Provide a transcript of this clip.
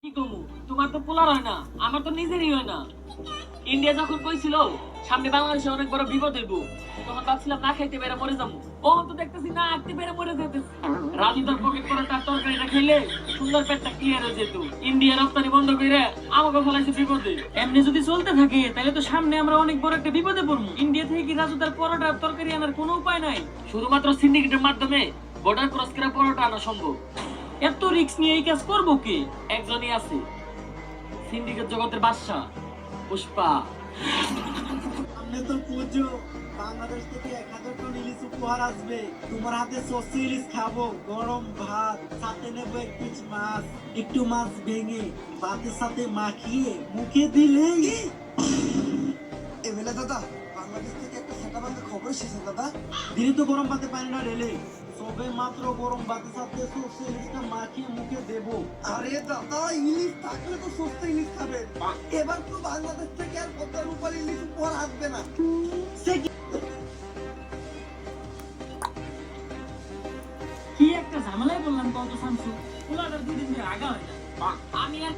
কি কমু তোমার তো পোলার হয় না, আমার তো নিজেরই হয় না। ইন্ডিয়া যখন কইছিল সামনে বাংলাদেশে অনেক বড় বিপদ হইব, তখন ভাবছিলাম না খাইতে বেড়ে মরে যাবো। ও তো দেখতেছি না আঁকতে বেড়ে মরে যেতেছি। রাজু তার পকেট করে তার তরকারিটা খেলে সুন্দর পেটটা ক্লিয়ার হয়ে যেত। ইন্ডিয়া রপ্তানি বন্ধ করে আমাকে ফেলাইছে বিপদে। এমনি যদি চলতে থাকে তাহলে তো সামনে আমরা অনেক বড় একটা বিপদে পড়বো। ইন্ডিয়া থেকে কি রাজু তার পরোটা তরকারি আনার কোনো উপায় নাই? শুধুমাত্র সিন্ডিকেটের মাধ্যমে বর্ডার ক্রস করে পরোটা আনা সম্ভব। এত রিস্ক নিয়ে এই কাজ করবো কে? একজনই আছে, সিন্ডিকেট জগতের বাদশা পুষ্পা। সামনে তো পুজো, বাংলাদেশ থেকে 1000 টন ইলিশ উপহার আসবে। তোমার হাতে সর্ষে ইলিশ খাবো, গরম ভাত, সাথে নেবো এক পিস মাছ। একটু মাছ ভেঙে ভাতের সাথে মাখিয়ে মুখে দিলেই এমএলএ দাদা, বাংলাদেশ থেকে একটা সেটাবাঙ্গা খবর এসেছে দাদা। দিনে তো গরম ভাতে পানি না রেলে, সবে মাত্র গরম ভাতের সাথে সর্ষে ইলিশটা মাখিয়ে মুখে দেবো। আরে দাদা, ইলিশ থাকলে তো সস্তা ইলিশ খাবে। এবার তো বাংলাদেশ থেকে আর পদ্মার উপর ইলিশ উপহার আসবে না। সে কি কি একটা ঝামেলায় বললাম কত শামসু, পোলাটার দুদিন ধরে আগা হয় না। আমি আর